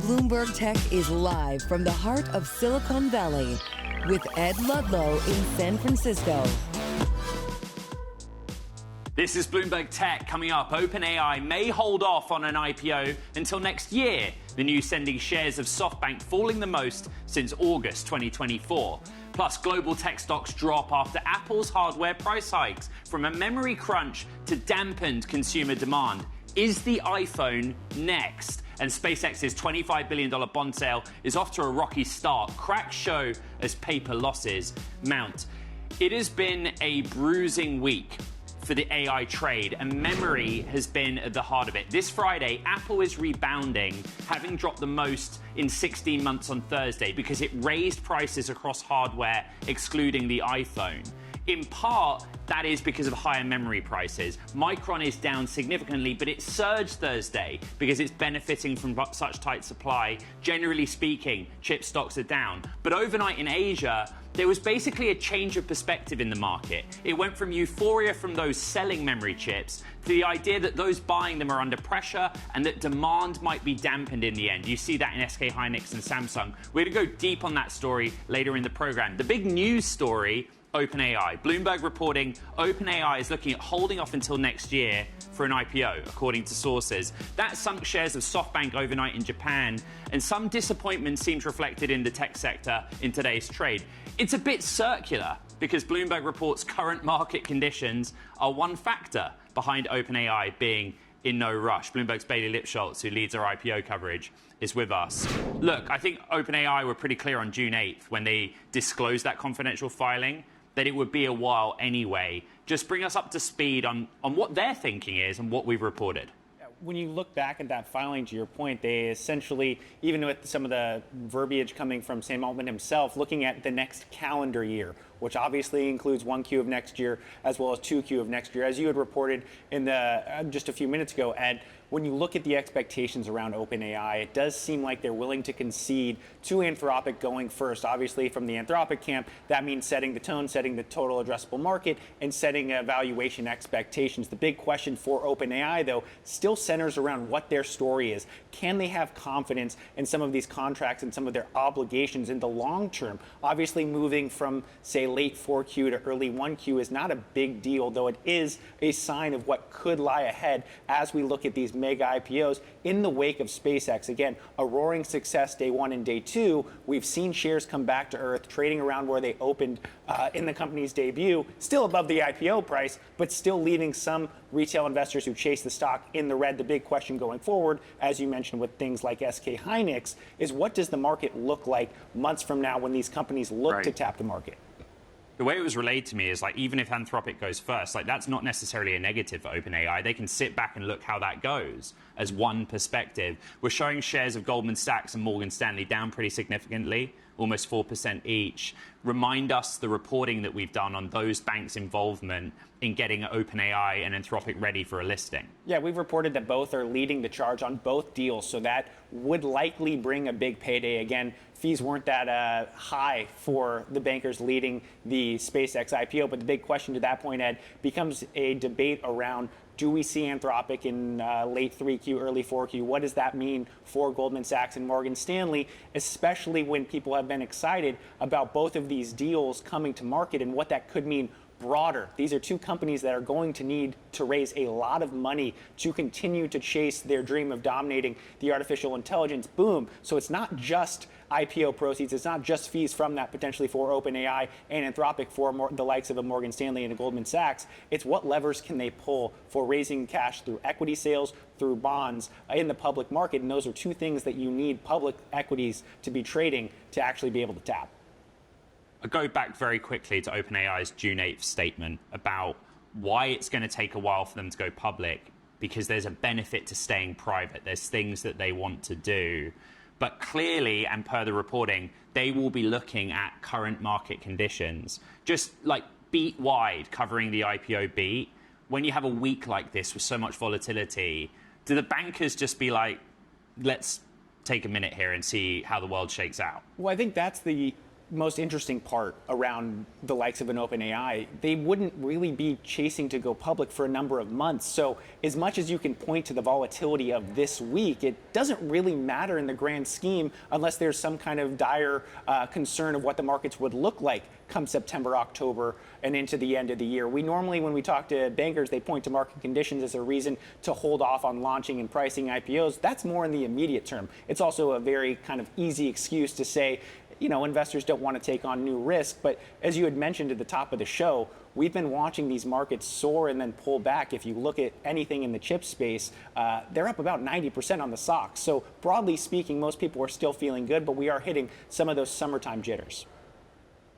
Bloomberg Tech is live from the heart of Silicon Valley with Ed Ludlow in San Francisco. This is Bloomberg Tech. Coming up, OpenAI may hold off on an IPO until next year. The news sending shares of SoftBank falling the most since August 2024. Plus, global tech stocks drop after Apple's hardware price hikes from a memory crunch to dampened consumer demand. Is the iPhone next? And SpaceX's $25 billion bond sale is off to a rocky start. Cracks show as paper losses mount. It has been a bruising week for the AI trade, and memory has been at the heart of it. This Friday, Apple is rebounding, having dropped the most in 16 months on Thursday because it raised prices across hardware, excluding the iPhone. In part, that is because of higher memory prices. Micron is down significantly, but it surged Thursday because it's benefiting from such tight supply. Generally speaking, chip stocks are down. But overnight in Asia, there was basically a change of perspective in the market. It went from euphoria from those selling memory chips to the idea that those buying them are under pressure and that demand might be dampened in the end. You see that in SK Hynix and Samsung. We're going to go deep on that story later in the program. The big news story, OpenAI. Bloomberg reporting OpenAI is looking at holding off until next year for an IPO, according to sources. That sunk shares of SoftBank overnight in Japan, and some disappointment seems reflected in the tech sector in today's trade. It's a bit circular because Bloomberg reports current market conditions are one factor behind OpenAI being in no rush. Bloomberg's Bailey Lipschultz, who leads our IPO coverage, is with us. Look, I think OpenAI were pretty clear on June 8th when they disclosed that confidential filing that it would be a while anyway. Just bring us up to speed on what their thinking is and what we've reported. When you look back at that filing, to your point, they essentially, even with some of the verbiage coming from Sam Altman himself, looking at the next calendar year, which obviously includes 1Q of next year as well as 2Q of next year. As you had reported in the just a few minutes ago, Ed, when you look at the expectations around OpenAI, it does seem like they're willing to concede to Anthropic going first. Obviously, from the Anthropic camp, that means setting the tone, setting the total addressable market, and setting valuation expectations. The big question for OpenAI, though, still centers around what their story is. Can they have confidence in some of these contracts and some of their obligations in the long term? Obviously, moving from, say, late 4Q to early 1Q is not a big deal, though it is a sign of what could lie ahead as we look at these mega IPOs in the wake of SpaceX. Again, a roaring success day one and day two. We've seen shares come back to earth, trading around where they opened in the company's debut, still above the IPO price, but still leaving some retail investors who chase the stock in the red. The big question going forward, as you mentioned with things like SK Hynix, is what does the market look like months from now when these companies look to tap the market? The way it was relayed to me is like, even if Anthropic goes first, like that's not necessarily a negative for OpenAI. They can sit back and look how that goes as one perspective. We're showing shares of Goldman Sachs and Morgan Stanley down pretty significantly, almost 4% each. Remind us the reporting that we've done on those banks' involvement in getting OpenAI and Anthropic ready for a listing. Yeah, we've reported that both are leading the charge on both deals, so that would likely bring a big payday. Again, fees weren't that high for the bankers leading the SpaceX IPO, but the big question to that point, Ed, becomes a debate around, do we see Anthropic in late 3Q, early 4Q? What does that mean for Goldman Sachs and Morgan Stanley, especially when people have been excited about both of these deals coming to market and what that could mean broader? These are two companies that are going to need to raise a lot of money to continue to chase their dream of dominating the artificial intelligence boom. So it's not just IPO proceeds, it's not just fees from that potentially for OpenAI and Anthropic for the likes of a Morgan Stanley and a Goldman Sachs. It's what levers can they pull for raising cash through equity sales, through bonds in the public market. And those are two things that you need public equities to be trading to actually be able to tap. I'll go back very quickly to OpenAI's June 8th statement about why it's going to take a while for them to go public, because there's a benefit to staying private. There's things that they want to do. But clearly, and per the reporting, they will be looking at current market conditions, just like beat wide, covering the IPO beat. When you have a week like this with so much volatility, do the bankers just be like, let's take a minute here and see how the world shakes out? Well, I think that's the most interesting part around the likes of an OpenAI. They wouldn't really be chasing to go public for a number of months. So as much as you can point to the volatility of this week, it doesn't really matter in the grand scheme unless there's some kind of dire concern of what the markets would look like come September, October, and into the end of the year. We normally, when we talk to bankers, they point to market conditions as a reason to hold off on launching and pricing IPOs. That's more in the immediate term. It's also a very kind of easy excuse to say, you know, investors don't want to take on new risk. But as you had mentioned at the top of the show, we've been watching these markets soar and then pull back. If you look at anything in the chip space, they're up about 90% on the stocks. So broadly speaking, most people are still feeling good, but we are hitting some of those summertime jitters.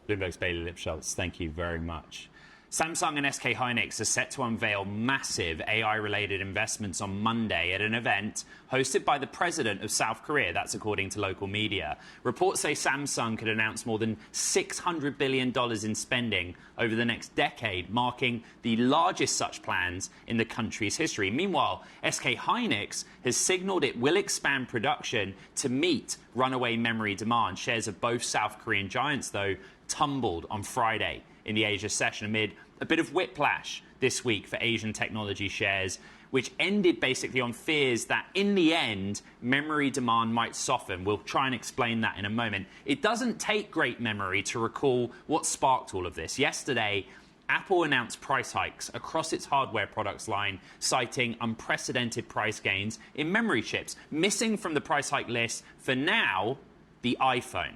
Bloomberg's Bailey Lipschultz, thank you very much. Samsung and SK Hynix are set to unveil massive AI-related investments on Monday at an event hosted by the president of South Korea. That's according to local media. Reports say Samsung could announce more than $600 billion in spending over the next decade, marking the largest such plans in the country's history. Meanwhile, SK Hynix has signaled it will expand production to meet runaway memory demand. Shares of both South Korean giants, though, tumbled on Friday in the Asia session amid a bit of whiplash this week for Asian technology shares, which ended basically on fears that in the end, memory demand might soften. We'll try and explain that in a moment. It doesn't take great memory to recall what sparked all of this. Yesterday, Apple announced price hikes across its hardware products line, citing unprecedented price gains in memory chips. Missing from the price hike list for now, the iPhone.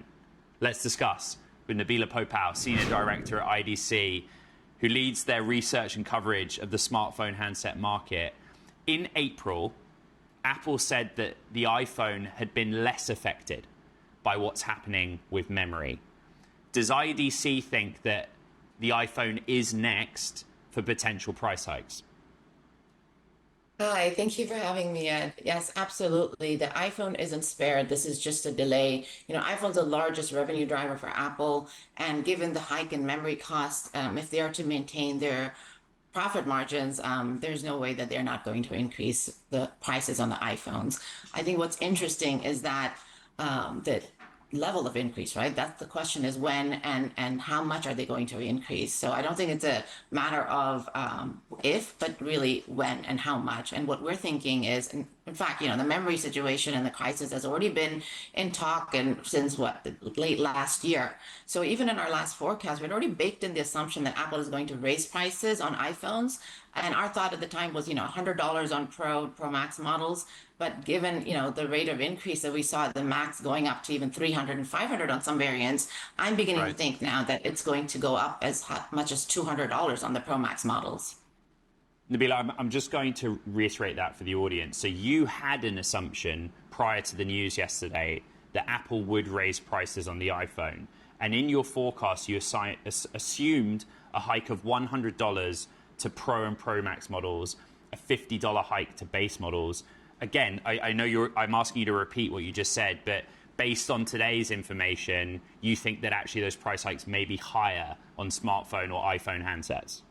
Let's discuss with Nabila Popal, Senior Director at IDC, who leads their research and coverage of the smartphone handset market. In April, Apple said that the iPhone had been less affected by what's happening with memory. Does IDC think that the iPhone is next for potential price hikes? Hi, thank you for having me, Ed. Yes, absolutely. The iPhone isn't spared. This is just a delay. You know, iPhone's the largest revenue driver for Apple, and given the hike in memory costs, if they are to maintain their profit margins, there's no way that they're not going to increase the prices on the iPhones. I think what's interesting is that the level of increase, right? That's the question, is when and how much are they going to increase? So I don't think it's a matter of if, but really when and how much. And what we're thinking is, in fact, you know, the memory situation and the crisis has already been in talk and since late last year. So even in our last forecast, we'd already baked in the assumption that Apple is going to raise prices on iPhones. And our thought at the time was, you know, $100 on Pro Max models. But given, you know, the rate of increase that we saw at the Max going up to even 300 and 500 on some variants, I'm beginning to think now that it's going to go up as much as $200 on the Pro Max models. Nabila, I'm just going to reiterate that for the audience. So you had an assumption prior to the news yesterday that Apple would raise prices on the iPhone. And in your forecast, you assumed a hike of $100 to Pro and Pro Max models, a $50 hike to base models. Again, I know I'm asking you to repeat what you just said, but based on today's information, you think that actually those price hikes may be higher on smartphone or iPhone handsets?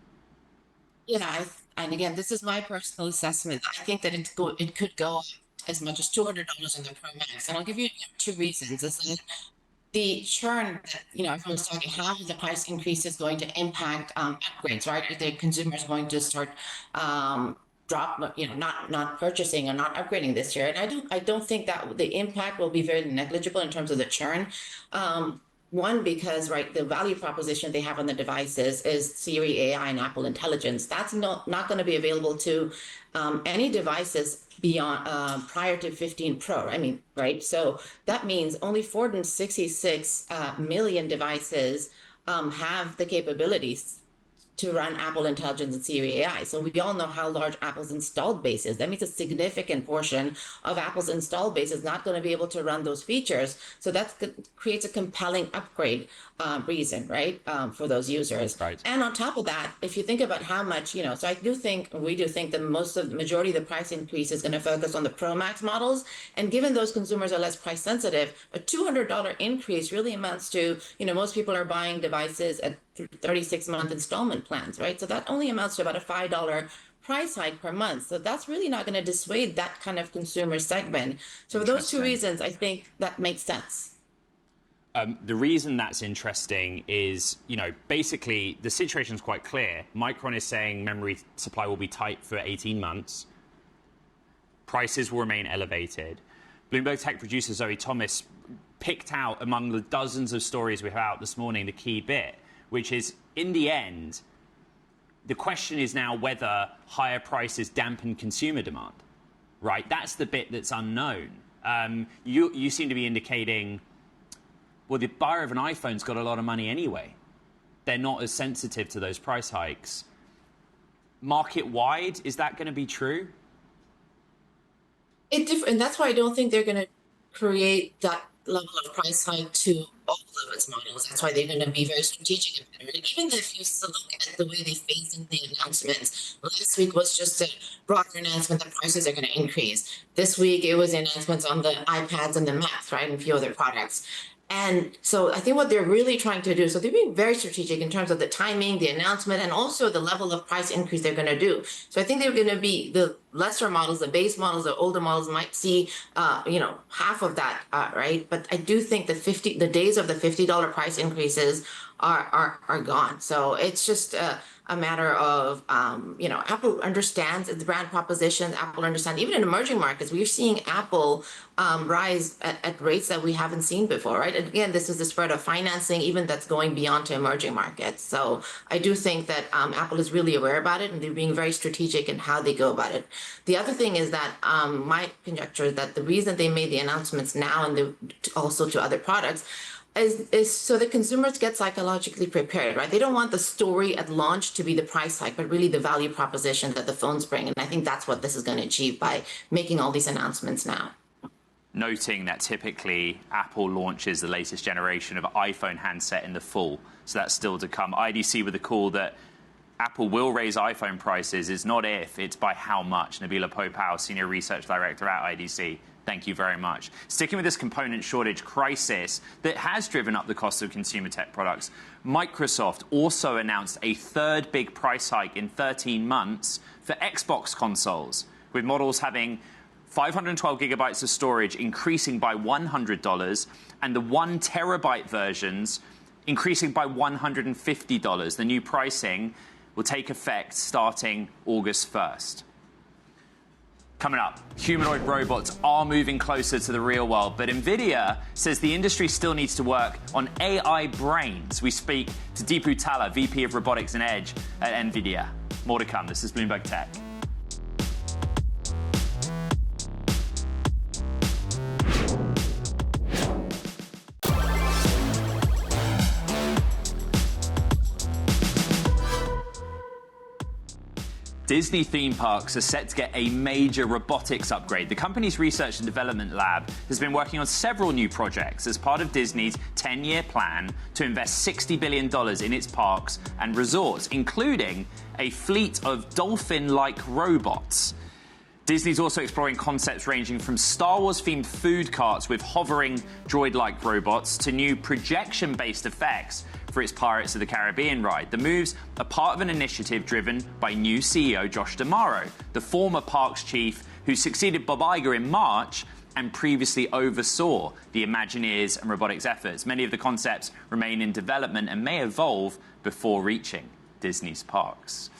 Yeah, and again, this is my personal assessment. I think that it could go up as much as $200 in the Pro Max. And I'll give you two reasons. Is that the churn that, you know, everyone's talking, how the price increase is going to impact upgrades, right? Are the consumers going to start not purchasing or not upgrading this year? And I don't think that the impact will be very negligible in terms of the churn. One, because, right, the value proposition they have on the devices is Siri AI and Apple Intelligence. That's not going to be available to any devices beyond prior to 15 Pro. I mean, right? So that means only 466 million devices have the capabilities to run Apple Intelligence and Siri AI. So we all know how large Apple's installed base is. That means a significant portion of Apple's installed base is not going to be able to run those features. So that creates a compelling upgrade reason, right, for those users. Right. And on top of that, if you think about how much, you know, so we do think that the majority of the price increase is going to focus on the Pro Max models. And given those consumers are less price sensitive, a $200 increase really amounts to, you know, most people are buying devices at 36-month installment plans, right? So that only amounts to about a $5 price hike per month. So that's really not going to dissuade that kind of consumer segment. So for those two reasons, I think that makes sense. The reason that's interesting is, basically the situation is quite clear. Micron is saying memory supply will be tight for 18 months. Prices will remain elevated. Bloomberg tech producer Zoe Thomas picked out among the dozens of stories we have out this morning the key bit, which is, in the end, the question is now whether higher prices dampen consumer demand, right? That's the bit that's unknown. You seem to be indicating, well, the buyer of an iPhone's got a lot of money anyway. They're not as sensitive to those price hikes. Market-wide, is that going to be true? And that's why I don't think they're going to create that level of price hike to all of its models. That's why they're going to be very strategic about it. Even if you look at the way they phased in the announcements, last week was just a broader announcement that prices are going to increase. This week, it was announcements on the iPads and the Macs, right, and a few other products. And so I think what they're really trying to do, so they're being very strategic in terms of the timing, the announcement, and also the level of price increase they're going to do. So I think they're going to be the lesser models, the base models, the older models might see, half of that, right? But I do think the days of the $50 price increases are gone. So it's just a matter of, Apple understands the brand proposition. Apple understands, even in emerging markets, we're seeing Apple rise at rates that we haven't seen before, right? And again, this is the spread of financing, even that's going beyond to emerging markets. So I do think that Apple is really aware about it, and they're being very strategic in how they go about it. The other thing is that my conjecture is that the reason they made the announcements now and also to other products is so that consumers get psychologically prepared, right? They don't want the story at launch to be the price hike, but really the value proposition that the phones bring. And I think that's what this is going to achieve by making all these announcements now. Noting that typically Apple launches the latest generation of iPhone handset in the fall, so that's still to come. IDC with a call that Apple will raise iPhone prices is not if, it's by how much. Nabila Popao, Senior Research Director at IDC. Thank you very much. Sticking with this component shortage crisis that has driven up the cost of consumer tech products, Microsoft also announced a third big price hike in 13 months for Xbox consoles, with models having 512 gigabytes of storage increasing by $100 and the 1 terabyte versions increasing by $150. The new pricing will take effect starting August 1st. Coming up, humanoid robots are moving closer to the real world, but NVIDIA says the industry still needs to work on AI brains. We speak to Deepu Talla, VP of Robotics and Edge at NVIDIA. More to come. This is Bloomberg Tech. Disney theme parks are set to get a major robotics upgrade. The company's research and development lab has been working on several new projects as part of Disney's 10-year plan to invest $60 billion in its parks and resorts, including a fleet of dolphin-like robots. Disney's also exploring concepts ranging from Star Wars-themed food carts with hovering droid-like robots to new projection-based effects for its Pirates of the Caribbean ride. The moves are part of an initiative driven by new CEO Josh D'Amaro, the former parks chief who succeeded Bob Iger in March and previously oversaw the Imagineers and robotics efforts. Many of the concepts remain in development and may evolve before reaching Disney's parks.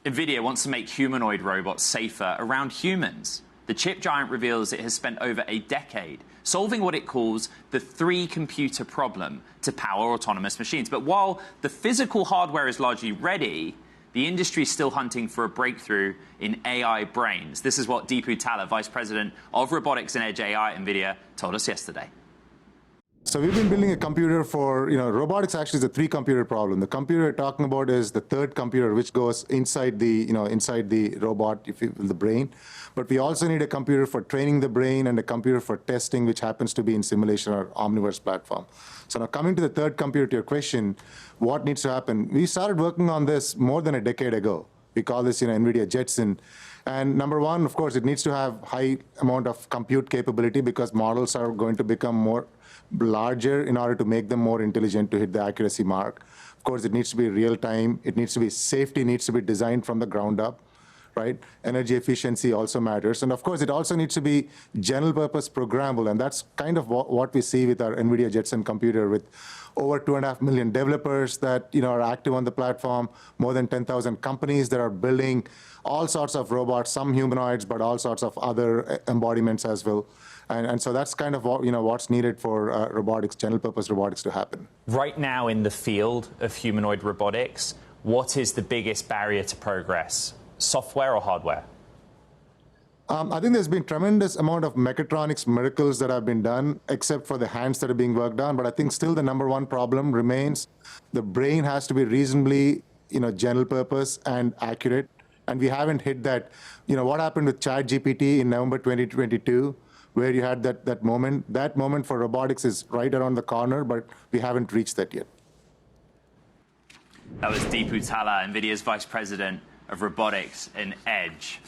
NVIDIA wants to make humanoid robots safer around humans. The chip giant reveals it has spent over a decade solving what it calls the three-computer problem to power autonomous machines. But while the physical hardware is largely ready, the industry is still hunting for a breakthrough in AI brains. This is what Deepu Talla, Vice President of Robotics and Edge AI at NVIDIA, told us yesterday. So we've been building a computer for, robotics actually is a three-computer problem. The computer we're talking about is the third computer, which goes inside the, inside the robot, the brain. But we also need a computer for training the brain and a computer for testing, which happens to be in simulation or Omniverse platform. So now coming to the third computer, to your question, what needs to happen? We started working on this more than a decade ago. We call this, NVIDIA Jetson. And number one, of course, it needs to have high amount of compute capability because models are going to become more larger in order to make them more intelligent to hit the accuracy mark. Of course, it needs to be real time. It needs to be safety needs to be designed from the ground up, right? Energy efficiency also matters. And of course, it also needs to be general purpose programmable. And that's kind of what we see with our NVIDIA Jetson computer, with over 2.5 million developers that are active on the platform, more than 10,000 companies that are building all sorts of robots, some humanoids, but all sorts of other embodiments as well. And so that's kind of what's needed for robotics, general purpose robotics to happen. Right now in the field of humanoid robotics, what is the biggest barrier to progress, software or hardware? I think there's been tremendous amount of mechatronics miracles that have been done, except for the hands that are being worked on. But I think still the number one problem remains the brain has to be reasonably, general purpose and accurate. And we haven't hit that. What happened with ChatGPT in November 2022, where you had that moment. That moment for robotics is right around the corner, but we haven't reached that yet. That was Deepu Talla, NVIDIA's Vice President of Robotics and Edge.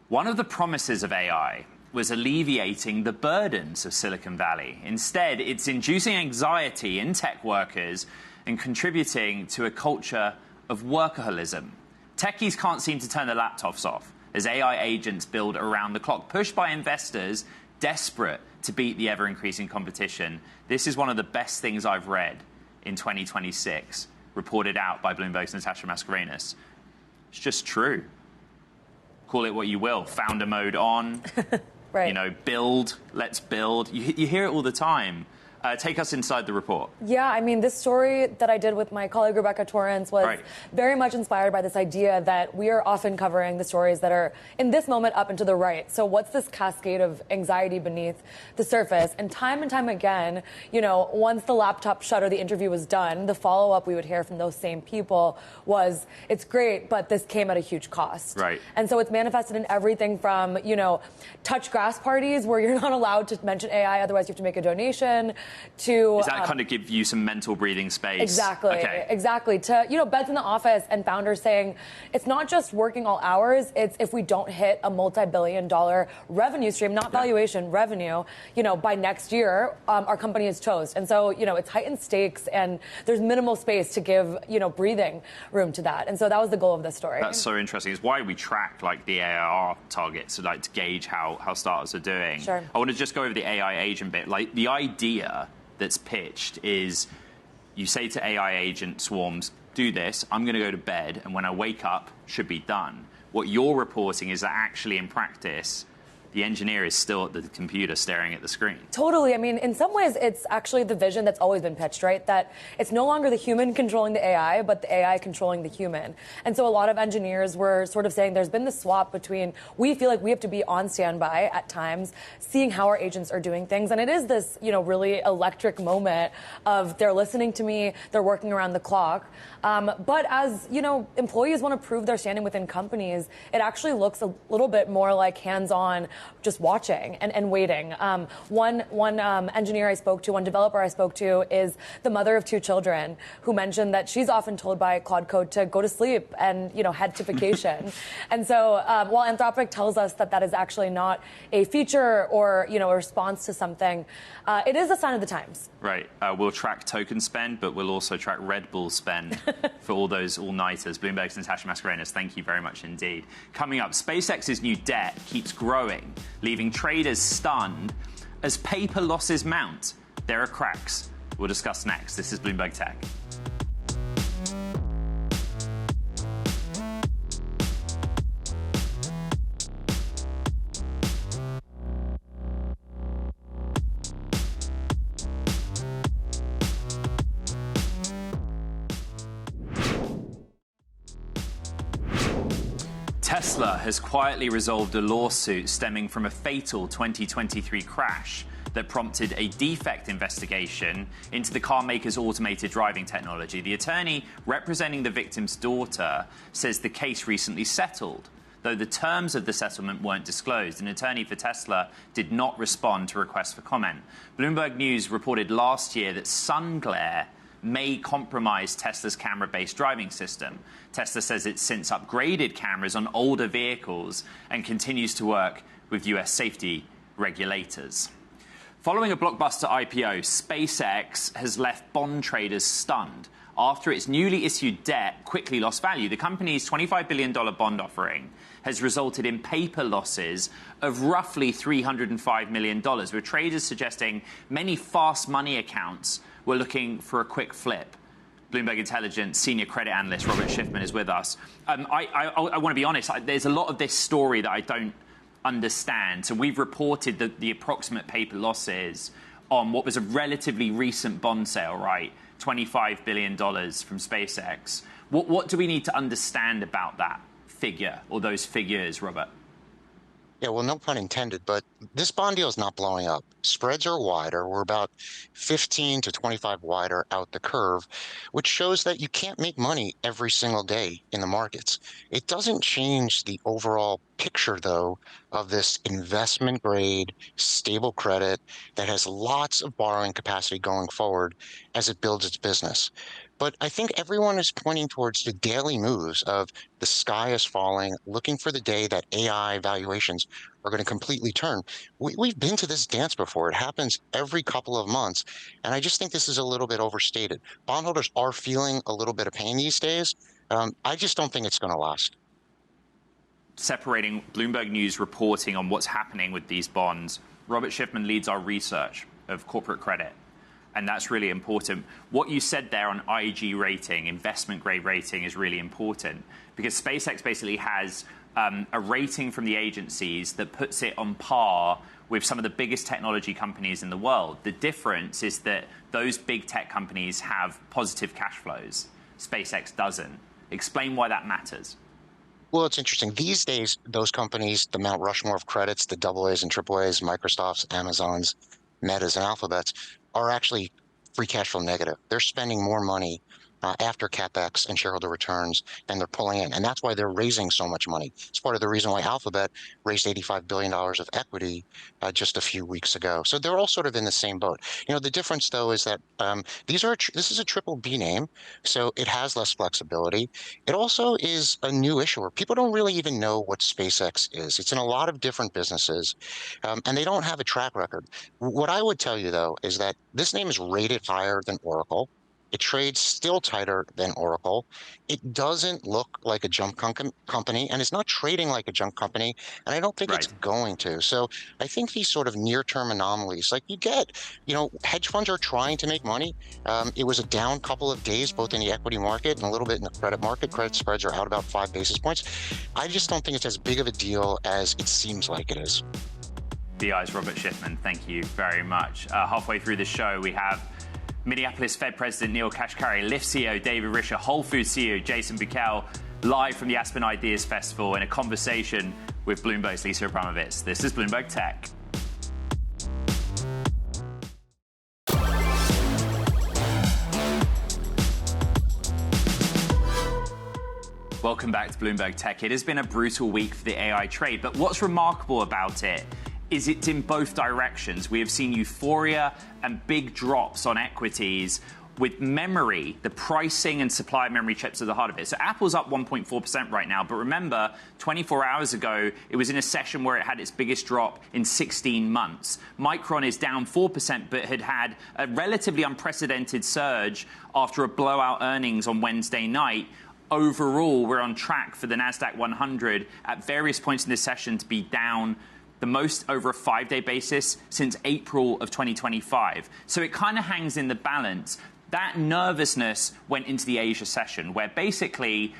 One of the promises of AI was alleviating the burdens of Silicon Valley. Instead, it's inducing anxiety in tech workers and contributing to a culture of workaholism. Techies can't seem to turn their laptops off as AI agents build around the clock, pushed by investors desperate to beat the ever-increasing competition. This is one of the best things I've read in 2026, reported out by Bloomberg's Natasha Mascarenhas. It's just true. Call it what you will. Founder mode on. Right. Build. Let's build. You hear it all the time. Take us inside the report. Yeah, I mean, this story that I did with my colleague Rebecca Torrance was very much inspired by this idea that we are often covering the stories that are in this moment up and to the right. So what's this cascade of anxiety beneath the surface? And time again, once the laptop shut or the interview was done, the follow-up we would hear from those same people was, it's great, but this came at a huge cost. Right. And so it's manifested in everything from, touch grass parties where you're not allowed to mention AI, otherwise you have to make a donation, to does that kind of give you some mental breathing space? Exactly. Okay. Exactly. To beds in the office and founders saying it's not just working all hours. It's if we don't hit a multi-billion-dollar revenue stream, not valuation, revenue, by next year, our company is toast. And so it's heightened stakes and there's minimal space to give breathing room to that. And so that was the goal of this story. That's so interesting. It's why we track the ARR targets to gauge how startups are doing. Sure. I want to just go over the AI agent bit. The idea that's pitched is you say to AI agent swarms, do this, I'm going to go to bed, and when I wake up, should be done. What you're reporting is that actually in practice, the engineer is still at the computer staring at the screen. Totally. I mean, in some ways, it's actually the vision that's always been pitched, right? That it's no longer the human controlling the AI, but the AI controlling the human. And so a lot of engineers were sort of saying there's been this swap between we feel like we have to be on standby at times, seeing how our agents are doing things. And it is this, really electric moment of they're listening to me, they're working around the clock. But as, employees want to prove their standing within companies, it actually looks a little bit more like hands-on, just watching and waiting. One engineer I spoke to, one developer I spoke to, is the mother of 2 children who mentioned that she's often told by Claude Code to go to sleep and head to vacation. And so while Anthropic tells us that is actually not a feature or a response to something, it is a sign of the times. Right. We'll track token spend, but we'll also track Red Bull spend for all those all-nighters. Bloomberg's Natasha Mascarenhas, thank you very much indeed. Coming up, SpaceX's new debt keeps growing, leaving traders stunned as paper losses mount. There are cracks. We'll discuss next. This is Bloomberg Tech. Tesla has quietly resolved a lawsuit stemming from a fatal 2023 crash that prompted a defect investigation into the car maker's automated driving technology. The attorney representing the victim's daughter says the case recently settled, though the terms of the settlement weren't disclosed. An attorney for Tesla did not respond to requests for comment. Bloomberg News reported last year that sun glare may compromise Tesla's camera-based driving system. Tesla says it's since upgraded cameras on older vehicles and continues to work with US safety regulators. Following a blockbuster IPO, SpaceX has left bond traders stunned after its newly issued debt quickly lost value. The company's $25 billion bond offering has resulted in paper losses of roughly $305 million, with traders suggesting many fast money accounts were looking for a quick flip. Bloomberg Intelligence senior credit analyst Robert Schiffman is with us. I want to be honest, there's a lot of this story that I don't understand. So we've reported the approximate paper losses on what was a relatively recent bond sale, right? $25 billion from SpaceX. What do we need to understand about that figure or those figures, Robert? Yeah, well, no pun intended, but this bond deal is not blowing up. Spreads are wider. We're about 15 to 25 wider out the curve, which shows that you can't make money every single day in the markets. It doesn't change the overall picture, though, of this investment grade, stable credit that has lots of borrowing capacity going forward as it builds its business. But I think everyone is pointing towards the daily moves of the sky is falling, looking for the day that AI valuations are going to completely turn. We've been to this dance before. It happens every couple of months. And I just think this is a little bit overstated. Bondholders are feeling a little bit of pain these days. I just don't think it's going to last. Separating Bloomberg News reporting on what's happening with these bonds, Robert Schiffman leads our research of corporate credit. And that's really important. What you said there on IG rating, investment grade rating, is really important because SpaceX basically has a rating from the agencies that puts it on par with some of the biggest technology companies in the world. The difference is that those big tech companies have positive cash flows. SpaceX doesn't. Explain why that matters. Well, it's interesting. These days, those companies, the Mount Rushmore of credits, the AA's and AAA's, Microsoft's, Amazon's, Meta's, and Alphabet's, are actually free cash flow negative. They're spending more money after CapEx and shareholder returns than they're pulling in. And that's why they're raising so much money. It's part of the reason why Alphabet raised $85 billion of equity just a few weeks ago. So they're all sort of in the same boat. You know, the difference, though, is that this is a triple B name, so it has less flexibility. It also is a new issuer. People don't really even know what SpaceX is. It's in a lot of different businesses, and they don't have a track record. What I would tell you, though, is that this name is rated higher than Oracle. It trades still tighter than Oracle. It doesn't look like a junk company, and it's not trading like a junk company, and I don't think it's going to. So I think these sort of near-term anomalies, like you get, you know, hedge funds are trying to make money. It was a down couple of days, both in the equity market and a little bit in the credit market. Credit spreads are out about 5 basis points. I just don't think it's as big of a deal as it seems like it is. BI's Robert Schiffman, thank you very much. Halfway through the show, we have Minneapolis Fed President Neil Kashkari, Lyft CEO David Risher, Whole Foods CEO Jason Buchel, live from the Aspen Ideas Festival in a conversation with Bloomberg's Lisa Abramovitz. This is Bloomberg Tech. Welcome back to Bloomberg Tech. It has been a brutal week for the AI trade, but what's remarkable about it is it's in both directions. We have seen euphoria and big drops on equities with memory, the pricing and supply of memory chips at the heart of it. So Apple's up 1.4% right now, but remember, 24 hours ago, it was in a session where it had its biggest drop in 16 months. Micron is down 4%, but had a relatively unprecedented surge after a blowout earnings on Wednesday night. Overall, we're on track for the NASDAQ 100 at various points in this session to be down the most over a 5-day basis since April of 2025. So it kind of hangs in the balance. That nervousness went into the Asia session, where basically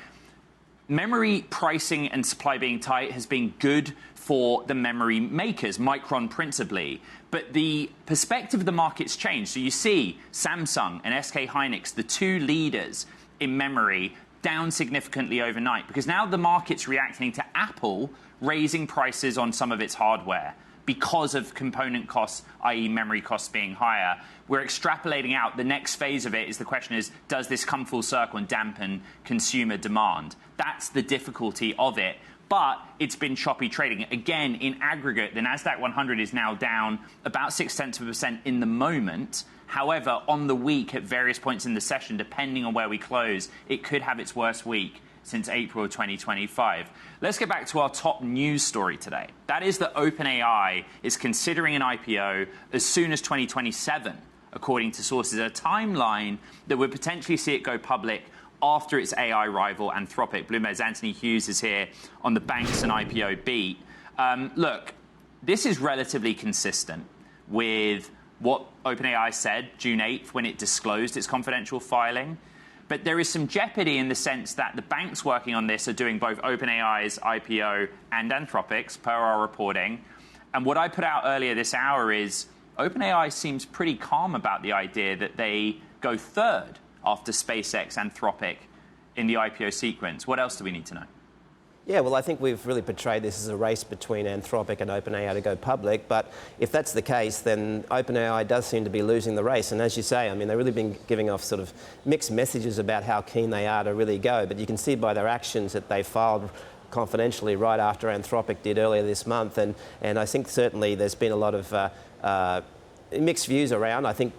memory pricing and supply being tight has been good for the memory makers, Micron principally. But the perspective of the market's changed. So you see Samsung and SK Hynix, the two leaders in memory, down significantly overnight, because now the market's reacting to Apple raising prices on some of its hardware because of component costs, i.e. memory costs being higher. We're extrapolating out. The next phase of it is the question is, does this come full circle and dampen consumer demand? That's the difficulty of it. But it's been choppy trading. Again, in aggregate, the NASDAQ 100 is now down about 0.6% in the moment. However, on the week, at various points in the session, depending on where we close, it could have its worst week since April of 2025. Let's get back to our top news story today. That is that OpenAI is considering an IPO as soon as 2027 according to sources, a timeline that would potentially see it go public after its AI rival, Anthropic. Bloomberg's Anthony Hughes is here on the banks and IPO beat. Look, this is relatively consistent with what OpenAI said June 8th when it disclosed its confidential filing. But there is some jeopardy in the sense that the banks working on this are doing both OpenAI's IPO and Anthropic's, per our reporting. And what I put out earlier this hour is OpenAI seems pretty calm about the idea that they go third after SpaceX, Anthropic in the IPO sequence. What else do we need to know? Yeah, well, I think we've really portrayed this as a race between Anthropic and OpenAI to go public. But if that's the case, then OpenAI does seem to be losing the race. And as you say, I mean, they've really been giving off sort of mixed messages about how keen they are to really go. But you can see by their actions that they filed confidentially right after Anthropic did earlier this month. And I think certainly there's been a lot of mixed views around. I think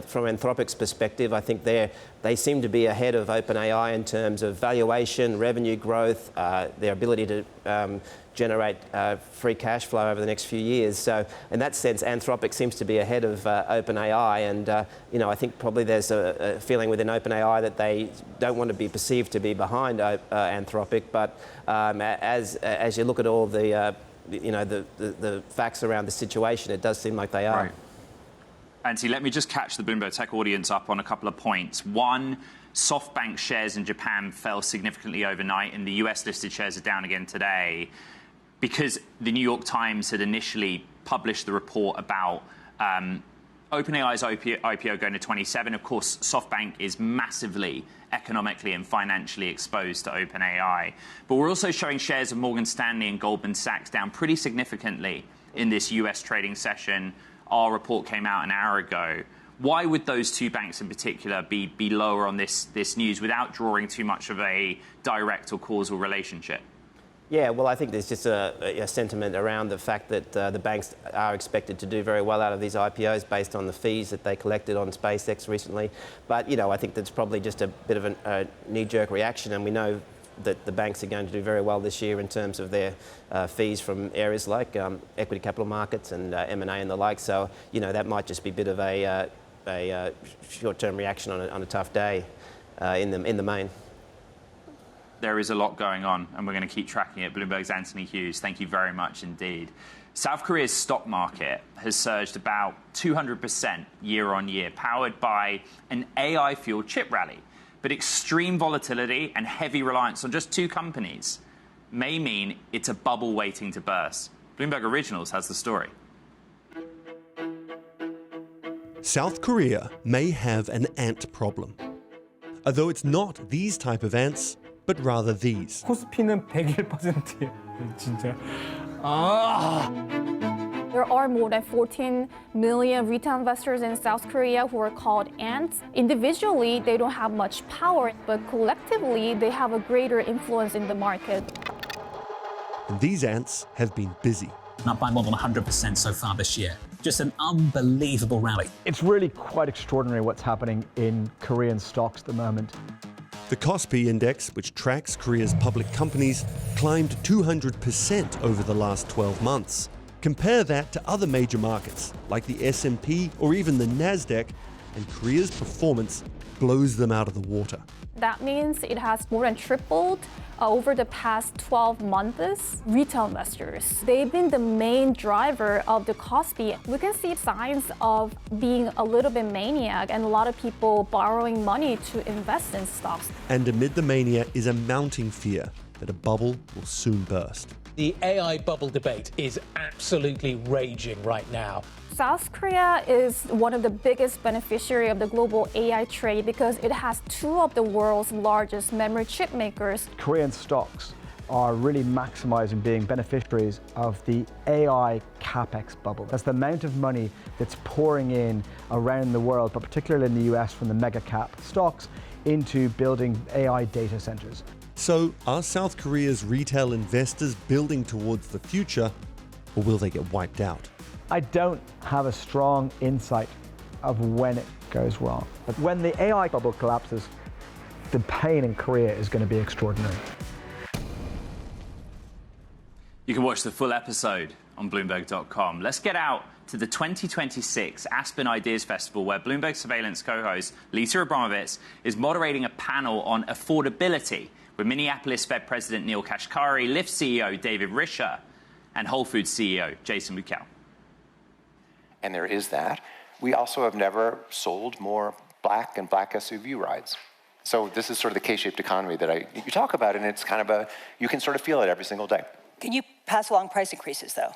from Anthropic's perspective, I think they seem to be ahead of OpenAI in terms of valuation, revenue growth, their ability to generate free cash flow over the next few years. So in that sense, Anthropic seems to be ahead of OpenAI. And I think probably there's a feeling within OpenAI that they don't want to be perceived to be behind Anthropic. But as you look at all the facts around the situation, it does seem like they are. Right. Anthony, let me just catch the Bloomberg Tech audience up on a couple of points. One, SoftBank shares in Japan fell significantly overnight, and the US-listed shares are down again today because the New York Times had initially published the report about OpenAI's IPO going to 27. Of course, SoftBank is massively economically and financially exposed to OpenAI. But we're also showing shares of Morgan Stanley and Goldman Sachs down pretty significantly in this US trading session. Our report came out an hour ago. Why would those two banks in particular be lower on this news without drawing too much of a direct or causal relationship? Yeah, well, I think there's just a sentiment around the fact that the banks are expected to do very well out of these IPOs based on the fees that they collected on SpaceX recently. But, I think that's probably just a bit of a knee-jerk reaction, and we know that the banks are going to do very well this year in terms of their fees from areas like equity capital markets and M&A and the like. So, that might just be a bit of a short-term reaction on a tough day in the main. There is a lot going on, and we're going to keep tracking it. Bloomberg's Anthony Hughes, thank you very much indeed. South Korea's stock market has surged about 200% year on year, powered by an AI-fueled chip rally. But extreme volatility and heavy reliance on just two companies may mean it's a bubble waiting to burst. Bloomberg Originals has the story. South Korea may have an ant problem. Although it's not these type of ants, but rather these. 코스피는 101%예요. 진짜. There are more than 14 million retail investors in South Korea who are called ants. Individually, they don't have much power, but collectively, they have a greater influence in the market. And these ants have been busy. Up by more than 100% so far this year. Just an unbelievable rally. It's really quite extraordinary what's happening in Korean stocks at the moment. The Kospi index, which tracks Korea's public companies, climbed 200% over the last 12 months. Compare that to other major markets, like the S&P or even the NASDAQ, and Korea's performance blows them out of the water. That means it has more than tripled over the past 12 months. Retail investors, they've been the main driver of the Kospi. We can see signs of being a little bit maniac and a lot of people borrowing money to invest in stocks. And amid the mania is a mounting fear that a bubble will soon burst. The AI bubble debate is absolutely raging right now. South Korea is one of the biggest beneficiaries of the global AI trade because it has two of the world's largest memory chip makers. Korean stocks are really maximizing being beneficiaries of the AI capex bubble. That's the amount of money that's pouring in around the world, but particularly in the US from the mega cap stocks into building AI data centers. So, are South Korea's retail investors building towards the future, or will they get wiped out? I don't have a strong insight of when it goes wrong. But when the AI bubble collapses, the pain in Korea is going to be extraordinary. You can watch the full episode on Bloomberg.com. Let's get out to the 2026 Aspen Ideas Festival, where Bloomberg Surveillance co-host Lisa Abramovitz is moderating a panel on affordability with Minneapolis Fed President Neil Kashkari, Lyft CEO David Risher, and Whole Foods CEO Jason Buchel. And there is that. We also have never sold more black and black SUV rides. So this is sort of the K-shaped economy that you talk about, and it's kind of you can sort of feel it every single day. Can you pass along price increases, though?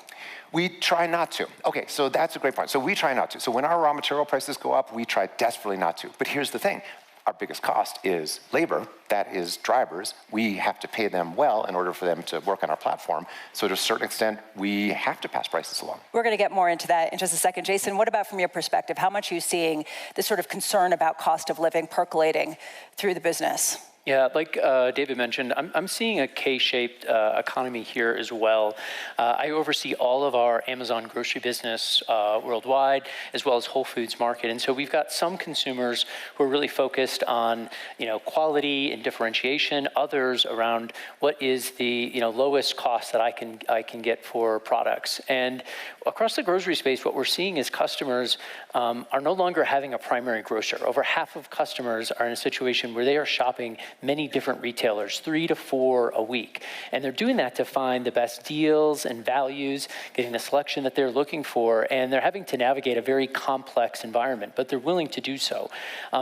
We try not to. Okay, so that's a great point. So we try not to. So when our raw material prices go up, we try desperately not to. But here's the thing. Our biggest cost is labor. That is drivers. We have to pay them well in order for them to work on our platform. So to a certain extent, we have to pass prices along. We're going to get more into that in just a second. Jason, what about from your perspective? How much are you seeing this sort of concern about cost of living percolating through the business? Yeah, like David mentioned, I'm seeing a K-shaped economy here as well. I oversee all of our Amazon grocery business worldwide, as well as Whole Foods market. And so we've got some consumers who are really focused on, quality and differentiation. Others around what is the lowest cost that I can get for products. And across the grocery space, what we're seeing is customers are no longer having a primary grocer. Over half of customers are in a situation where they are shopping many different retailers, 3 to 4 a week. And they're doing that to find the best deals and values, getting the selection that they're looking for, and they're having to navigate a very complex environment, but they're willing to do so.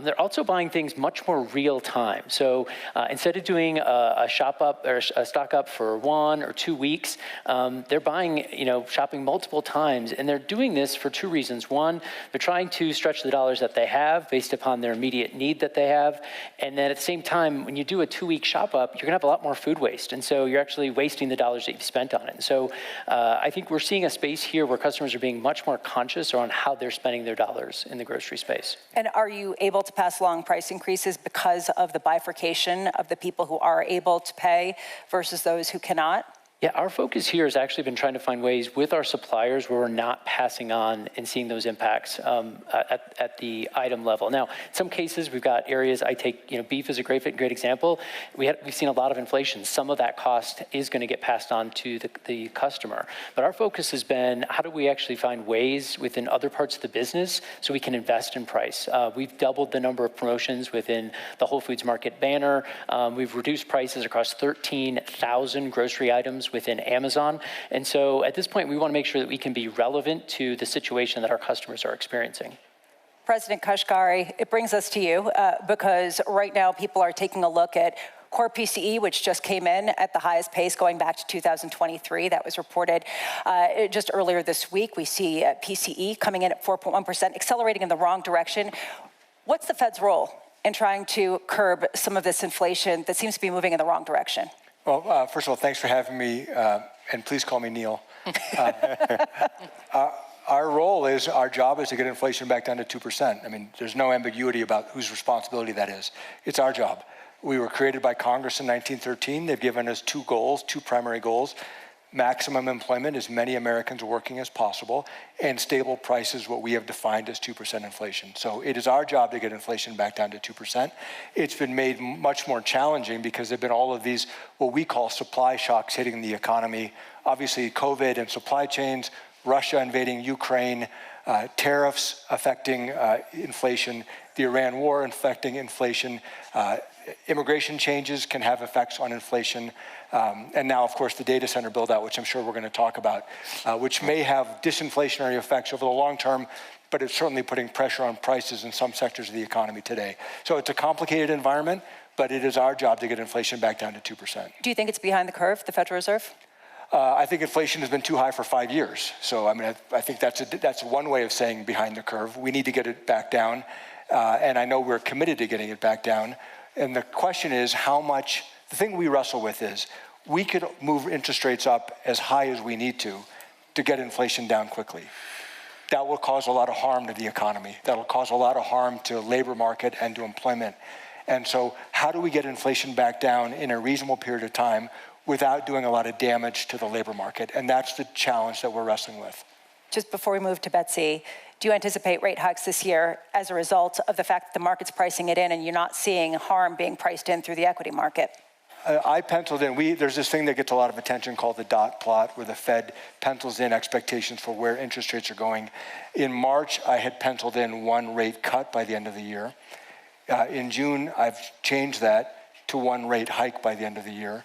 They're also buying things much more real time. So instead of doing a shop up or a stock up for 1 or 2 weeks, they're buying, shopping multiple times, and they're doing this for 2 reasons. One, they're trying to stretch the dollars that they have based upon their immediate need that they have, and then at the same time, when you do a 2-week shop up, you're gonna have a lot more food waste. And so you're actually wasting the dollars that you've spent on it. And so I think we're seeing a space here where customers are being much more conscious around how they're spending their dollars in the grocery space. And are you able to pass along price increases because of the bifurcation of the people who are able to pay versus those who cannot? Yeah, our focus here has actually been trying to find ways with our suppliers where we're not passing on and seeing those impacts at the item level. Now, in some cases, we've got areas, beef is a great example. We've seen a lot of inflation. Some of that cost is going to get passed on to the customer. But our focus has been, how do we actually find ways within other parts of the business so we can invest in price? We've doubled the number of promotions within the Whole Foods Market banner. We've reduced prices across 13,000 grocery items within Amazon. And so at this point, we want to make sure that we can be relevant to the situation that our customers are experiencing. President Kashkari, it brings us to you because right now people are taking a look at core PCE, which just came in at the highest pace going back to 2023. That was reported just earlier this week. We see PCE coming in at 4.1%, accelerating in the wrong direction. What's the Fed's role in trying to curb some of this inflation that seems to be moving in the wrong direction? Well, first of all, thanks for having me, and please call me Neil. Our job is to get inflation back down to 2%. I mean, there's no ambiguity about whose responsibility that is. It's our job. We were created by Congress in 1913. They've given us 2 goals, 2 primary goals. Maximum employment, as many Americans working as possible, and stable prices, what we have defined as 2% inflation. So it is our job to get inflation back down to 2%. It's been made much more challenging because there have been all of these, what we call supply shocks hitting the economy. Obviously, COVID and supply chains, Russia invading Ukraine, tariffs affecting inflation, the Iran war affecting inflation, immigration changes can have effects on inflation. And now, of course, the data center build out, which I'm sure we're going to talk about, which may have disinflationary effects over the long term, but it's certainly putting pressure on prices in some sectors of the economy today. So it's a complicated environment, but it is our job to get inflation back down to 2%. Do you think it's behind the curve, the Federal Reserve? I think inflation has been too high for 5 years. So, I mean, I think that's one way of saying behind the curve. We need to get it back down. And I know we're committed to getting it back down. And the question is how much. The thing we wrestle with is we could move interest rates up as high as we need to get inflation down quickly. That will cause a lot of harm to the economy. That will cause a lot of harm to labor market and to employment. And so how do we get inflation back down in a reasonable period of time without doing a lot of damage to the labor market? And that's the challenge that we're wrestling with. Just before we move to Betsy, do you anticipate rate hikes this year as a result of the fact that the market's pricing it in and you're not seeing harm being priced in through the equity market? I penciled in, there's this thing that gets a lot of attention called the dot plot, where the Fed pencils in expectations for where interest rates are going. In March, I had penciled in 1 rate cut by the end of the year. In June, I've changed that to 1 rate hike by the end of the year.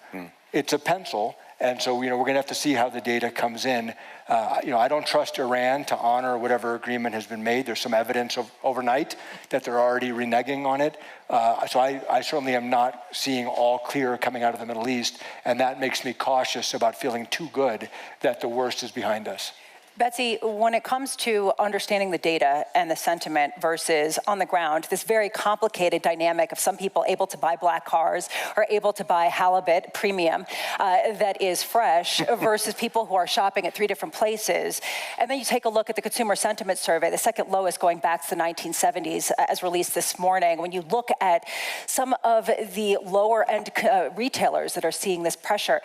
It's a pencil, and so we're going to have to see how the data comes in. I don't trust Iran to honor whatever agreement has been made. There's some evidence of overnight that they're already reneging on it. So I certainly am not seeing all clear coming out of the Middle East, and that makes me cautious about feeling too good that the worst is behind us. Betsy, when it comes to understanding the data and the sentiment versus on the ground, this very complicated dynamic of some people able to buy black cars or able to buy halibut premium that is fresh versus people who are shopping at 3 different places. And then you take a look at the consumer sentiment survey, the second lowest going back to the 1970s as released this morning. When you look at some of the lower end retailers that are seeing this pressure,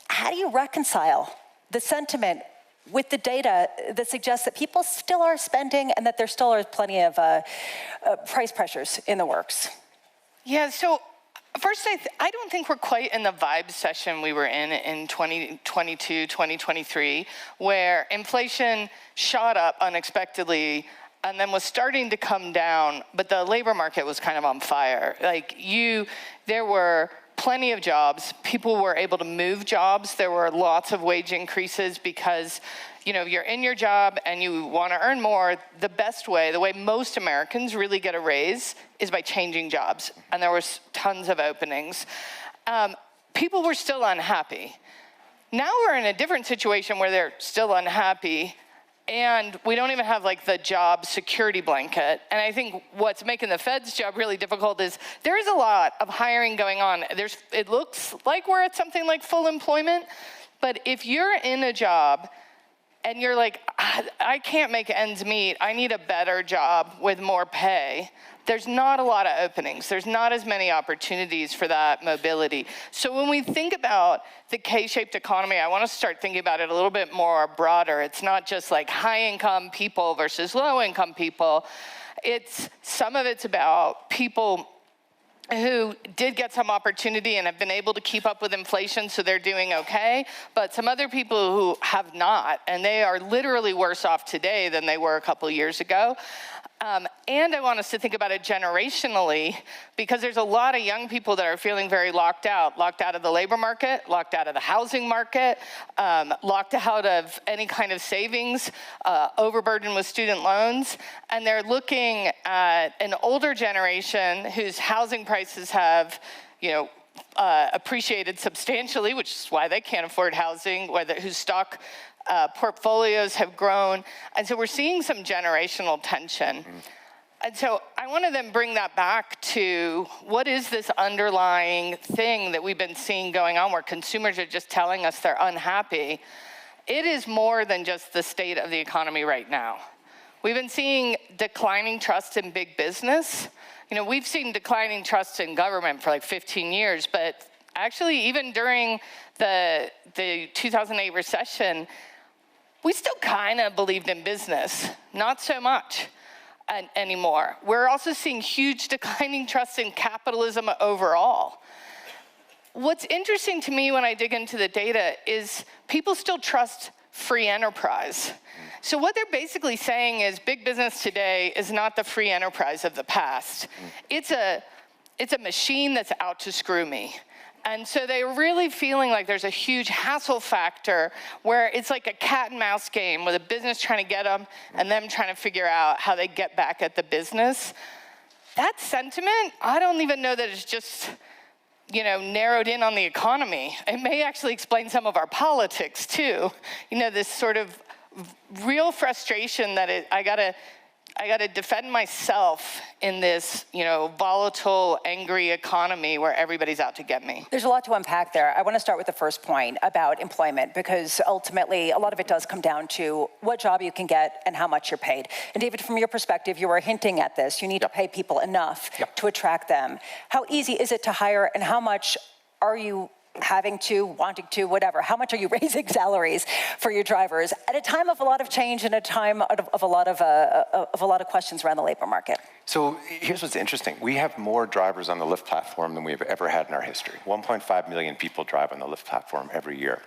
how do you reconcile the sentiment with the data that suggests that people still are spending and that there still are plenty of price pressures in the works? Yeah, so first, I don't think we're quite in the vibe session we were in 2022, 2023, where inflation shot up unexpectedly and then was starting to come down, but the labor market was kind of on fire. There were plenty of jobs. People were able to move jobs. There were lots of wage increases because, you're in your job and you want to earn more. The best way, the way most Americans really get a raise is by changing jobs. And there was tons of openings. People were still unhappy. Now we're in a different situation where they're still unhappy and we don't even have the job security blanket. And I think what's making the Fed's job really difficult is there is a lot of hiring going on. It looks like we're at something like full employment, but if you're in a job and you're like, I can't make ends meet, I need a better job with more pay, there's not a lot of openings. There's not as many opportunities for that mobility. So when we think about the K-shaped economy, I want to start thinking about it a little bit more broader. It's not just high-income people versus low-income people. Some of it's about people who did get some opportunity and have been able to keep up with inflation, so they're doing okay, but some other people who have not, and they are literally worse off today than they were a couple years ago. And I want us to think about it generationally, because there's a lot of young people that are feeling very locked out of the labor market, locked out of the housing market, locked out of any kind of savings, overburdened with student loans. And they're looking at an older generation whose housing prices have, appreciated substantially, which is why they can't afford housing, whose stock portfolios have grown. And so we're seeing some generational tension. And so I want to then bring that back to what is this underlying thing that we've been seeing going on where consumers are just telling us they're unhappy. It is more than just the state of the economy right now. We've been seeing declining trust in big business. We've seen declining trust in government for 15 years, but actually even during the 2008 recession, we still kind of believed in business, not so much anymore. We're also seeing huge declining trust in capitalism overall. What's interesting to me when I dig into the data is people still trust free enterprise. So what they're basically saying is big business today is not the free enterprise of the past. It's a machine that's out to screw me. And so they're really feeling like there's a huge hassle factor where it's like a cat and mouse game with a business trying to get them and them trying to figure out how they get back at the business. That sentiment, I don't even know that it's just, narrowed in on the economy. It may actually explain some of our politics too. This sort of real frustration that I gotta defend myself in this, volatile, angry economy where everybody's out to get me. There's a lot to unpack there. I want to start with the first point about employment, because ultimately a lot of it does come down to what job you can get and how much you're paid. And David, from your perspective, you were hinting at this. You need to pay people enough to attract them. How easy is it to hire, and how much are you having to, wanting to, whatever? How much are you raising salaries for your drivers at a time of a lot of change and a time of a lot of questions around the labor market? So here's what's interesting. We have more drivers on the Lyft platform than we've ever had in our history. 1.5 million people drive on the Lyft platform every year.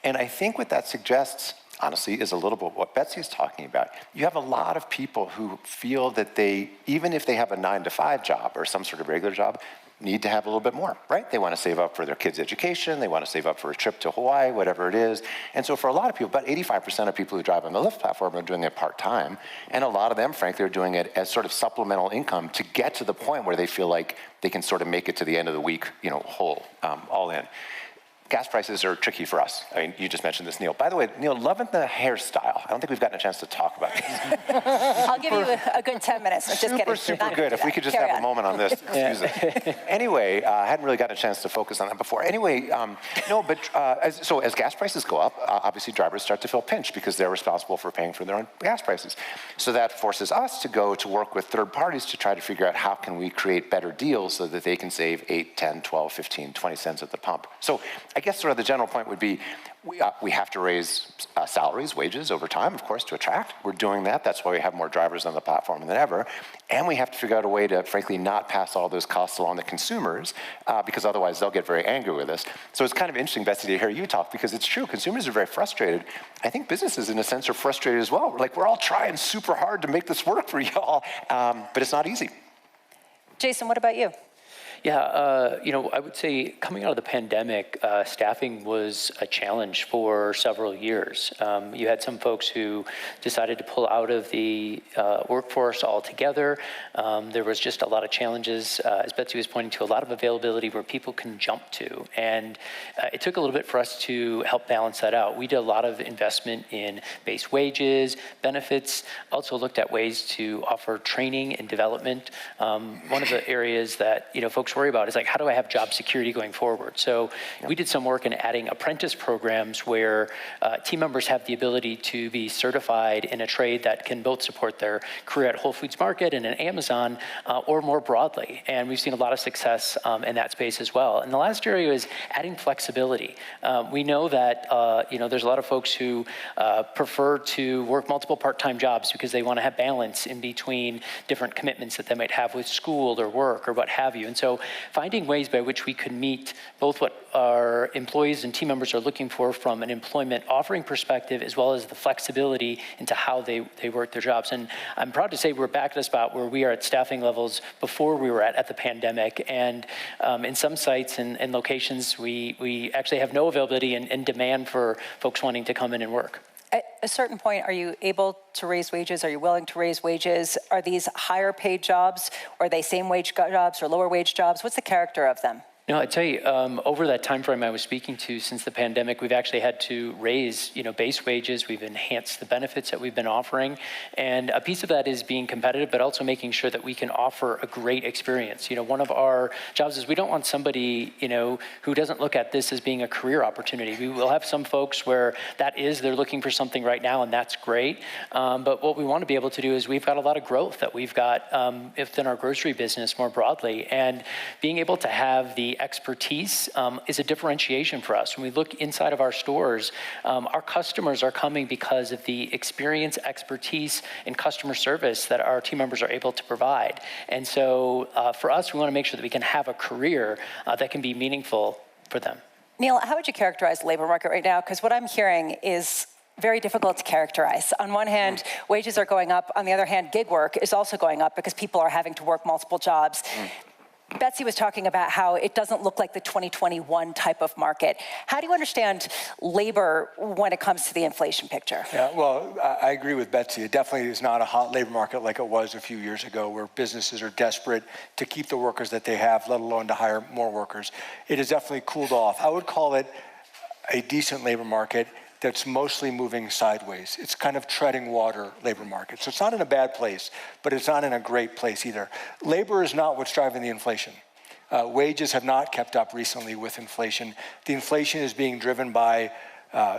And I think what that suggests, honestly, is a little bit what Betsy's talking about. You have a lot of people who feel that they, even if they have a 9-to-5 job or some sort of regular job, need to have a little bit more, right? They want to save up for their kids' education. They want to save up for a trip to Hawaii, whatever it is. And so for a lot of people, about 85% of people who drive on the Lyft platform are doing it part-time. And a lot of them, frankly, are doing it as sort of supplemental income to get to the point where they feel like they can sort of make it to the end of the week, whole, all in. Gas prices are tricky for us. I mean, you just mentioned this, Neil. By the way, Neil, loving the hairstyle. I don't think we've gotten a chance to talk about this. I'll give you a good 10 minutes. Just Super good. If we could just have a moment on this. Excuse me. Anyway, I hadn't really gotten a chance to focus on that before. Anyway, as gas prices go up, obviously drivers start to feel pinched because they're responsible for paying for their own gas prices. So that forces us to go to work with third parties to try to figure out how can we create better deals so that they can save 8, 10, 12, 15, 20 cents at the pump. So I guess sort of the general point would be we have to raise salaries, wages over time, of course, to attract. We're doing that. That's why we have more drivers on the platform than ever. And we have to figure out a way to, frankly, not pass all those costs along to consumers because otherwise they'll get very angry with us. So it's kind of interesting, Betsy, to hear you talk because it's true. Consumers are very frustrated. I think businesses, in a sense, are frustrated as well. We're all trying super hard to make this work for y'all, but it's not easy. Jason, what about you? Yeah, I would say coming out of the pandemic, staffing was a challenge for several years. You had some folks who decided to pull out of the workforce altogether. There was just a lot of challenges, as Betsy was pointing to, a lot of availability where people can jump to. And it took a little bit for us to help balance that out. We did a lot of investment in base wages, benefits, also looked at ways to offer training and development. One of the areas that folks worry about is how do I have job security going forward? So we did some work in adding apprentice programs where team members have the ability to be certified in a trade that can both support their career at Whole Foods Market and at Amazon or more broadly. And we've seen a lot of success in that space as well. And the last area is adding flexibility. We know that there's a lot of folks who prefer to work multiple part-time jobs because they want to have balance in between different commitments that they might have with school or work or what have you. And so finding ways by which we could meet both what our employees and team members are looking for from an employment offering perspective, as well as the flexibility into how they work their jobs. And I'm proud to say we're back at a spot where we are at staffing levels before we were at the pandemic. And in some sites and locations, we actually have no availability and demand for folks wanting to come in and work. At a certain point, are you able to raise wages? Are you willing to raise wages? Are these higher paid jobs? Or are they same wage jobs or lower wage jobs? What's the character of them? No, I tell you, over that time frame I was speaking to since the pandemic, we've actually had to raise, base wages. We've enhanced the benefits that we've been offering. And a piece of that is being competitive, but also making sure that we can offer a great experience. One of our jobs is we don't want somebody, who doesn't look at this as being a career opportunity. We will have some folks where they're looking for something right now, and that's great. But what we want to be able to do is we've got a lot of growth that we've got within our grocery business more broadly. And being able to have the expertise is a differentiation for us. When we look inside of our stores, our customers are coming because of the experience, expertise, and customer service that our team members are able to provide. And so for us, we want to make sure that we can have a career that can be meaningful for them. Neil, how would you characterize the labor market right now? Because what I'm hearing is very difficult to characterize. On one hand, wages are going up. On the other hand, gig work is also going up because people are having to work multiple jobs. Betsy was talking about how it doesn't look like the 2021 type of market. How do you understand labor when it comes to the inflation picture? Yeah, well, I agree with Betsy. It definitely is not a hot labor market like it was a few years ago, where businesses are desperate to keep the workers that they have, let alone to hire more workers. It has definitely cooled off. I would call it a decent labor market that's mostly moving sideways. It's kind of treading water labor market. So it's not in a bad place, but it's not in a great place either. Labor is not what's driving the inflation. Wages have not kept up recently with inflation. The inflation is being driven by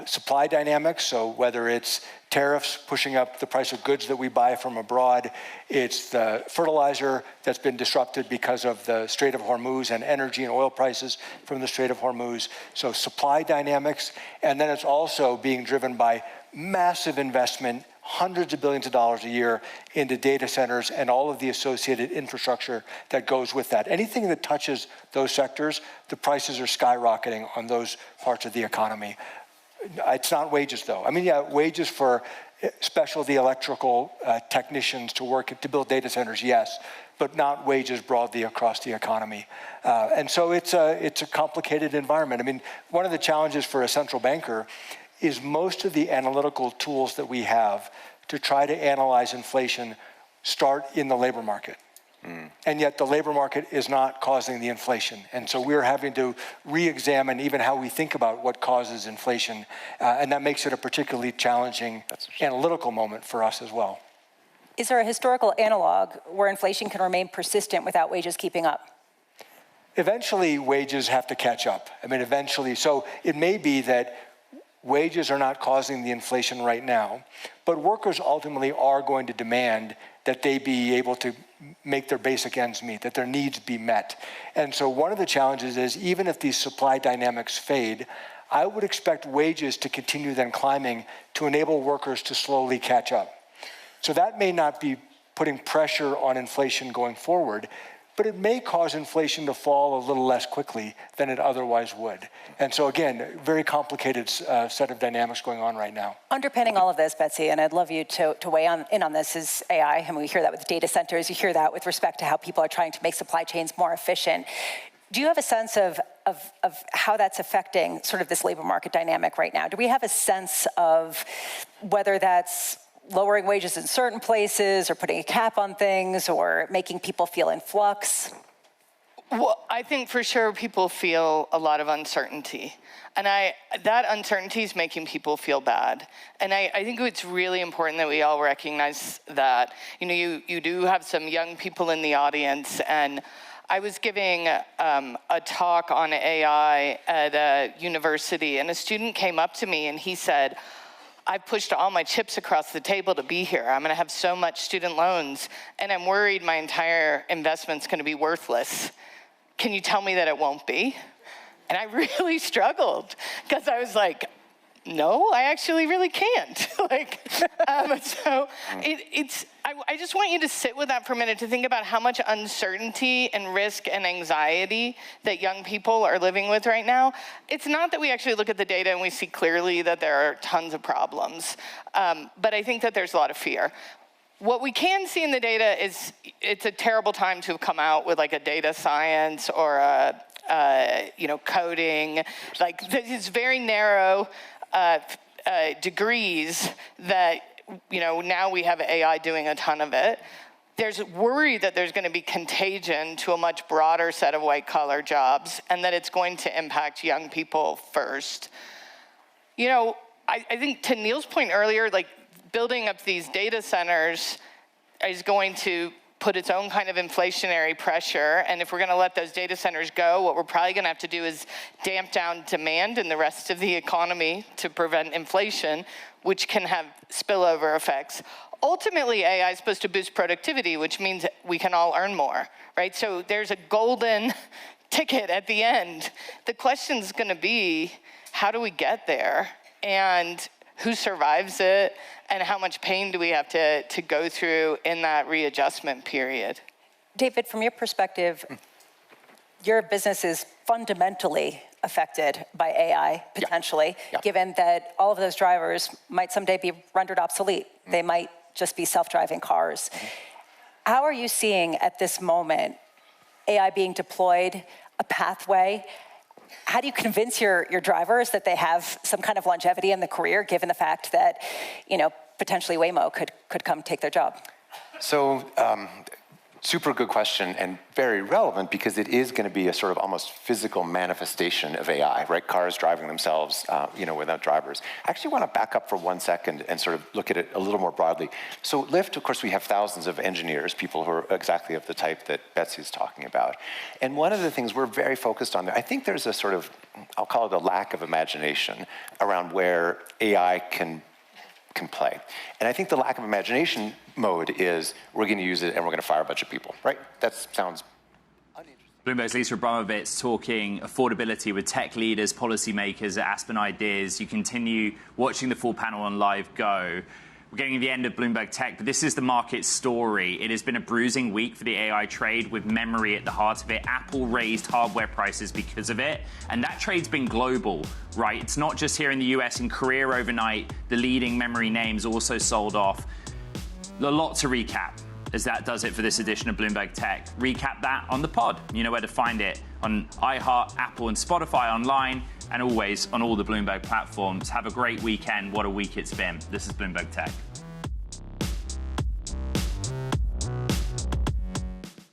supply dynamics, so whether it's tariffs pushing up the price of goods that we buy from abroad, it's the fertilizer that's been disrupted because of the Strait of Hormuz and energy and oil prices from the Strait of Hormuz, so supply dynamics, and then it's also being driven by massive investment, hundreds of billions of dollars a year into data centers and all of the associated infrastructure that goes with that. Anything that touches those sectors, the prices are skyrocketing on those parts of the economy. It's not wages, though. I mean, yeah, wages for specialty electrical technicians to build data centers, yes, but not wages broadly across the economy. And so it's a complicated environment. I mean, one of the challenges for a central banker is most of the analytical tools that we have to try to analyze inflation start in the labor market. And yet the labor market is not causing the inflation. And so we're having to re-examine even how we think about what causes inflation. And that makes it a particularly challenging analytical moment for us as well. Is there a historical analog where inflation can remain persistent without wages keeping up? Eventually, wages have to catch up. I mean, eventually. So it may be that wages are not causing the inflation right now, but workers ultimately are going to demand that they be able to make their basic ends meet, that their needs be met. And so one of the challenges is, even if these supply dynamics fade, I would expect wages to continue then climbing to enable workers to slowly catch up. So that may not be putting pressure on inflation going forward, but it may cause inflation to fall a little less quickly than it otherwise would. And so again, very complicated set of dynamics going on right now. Underpinning all of this, Betsy, and I'd love you to weigh in on this, is AI. And we hear that with data centers. You hear that with respect to how people are trying to make supply chains more efficient. Do you have a sense of how that's affecting sort of this labor market dynamic right now? Do we have a sense of whether that's lowering wages in certain places or putting a cap on things or making people feel in flux? Well, I think for sure people feel a lot of uncertainty. And that uncertainty is making people feel bad. And I think it's really important that we all recognize that. You know, you do have some young people in the audience, and I was giving a talk on AI at a university, and a student came up to me and he said, "I pushed all my chips across the table to be here. I'm going to have so much student loans, and I'm worried my entire investment's going to be worthless. Can you tell me that it won't be?" And I really struggled because I was like, no, I actually really can't. I just want you to sit with that for a minute, to think about how much uncertainty and risk and anxiety that young people are living with right now. It's not that we actually look at the data and we see clearly that there are tons of problems, but I think that there's a lot of fear. What we can see in the data is it's a terrible time to have come out with like a data science or coding, like these very narrow degrees that, now we have AI doing a ton of it. There's worry that there's going to be contagion to a much broader set of white-collar jobs, and that it's going to impact young people first. I think to Neil's point earlier, like building up these data centers is going to put its own kind of inflationary pressure. And if we're going to let those data centers go, what we're probably going to have to do is damp down demand in the rest of the economy to prevent inflation, which can have spillover effects. Ultimately, AI is supposed to boost productivity, which means we can all earn more, right? So there's a golden ticket at the end. The question is going to be, how do we get there? And who survives it? And how much pain do we have to go through in that readjustment period? David, from your perspective, your business is fundamentally affected by AI, potentially, given that all of those drivers might someday be rendered obsolete. They might just be self-driving cars. How are you seeing at this moment AI being deployed, a pathway? How do you convince your drivers that they have some kind of longevity in the career, given the fact that, potentially Waymo could come take their job? So super good question and very relevant because it is going to be a sort of almost physical manifestation of AI, right? Cars driving themselves, without drivers. I actually want to back up for 1 second and sort of look at it a little more broadly. So Lyft, of course, we have thousands of engineers, people who are exactly of the type that Betsy's talking about. And one of the things we're very focused on there, I think there's a sort of, I'll call it a lack of imagination around where AI can play. And I think the lack of imagination mode is we're going to use it and we're going to fire a bunch of people, right? That sounds uninteresting. Bloomberg's Lisa Abramovich talking affordability with tech leaders, policymakers at Aspen Ideas. You continue watching the full panel on Live Go. We're getting to the end of Bloomberg Tech, but this is the market story. It has been a bruising week for the AI trade with memory at the heart of it. Apple raised hardware prices because of it, and that trade's been global, right? It's not just here in the US. In Korea overnight, the leading memory names also sold off. A lot to recap, as that does it for this edition of Bloomberg Tech. Recap that on the pod. You know where to find it on iHeart, Apple, and Spotify online, and always on all the Bloomberg platforms. Have a great weekend. What a week it's been. This is Bloomberg Tech.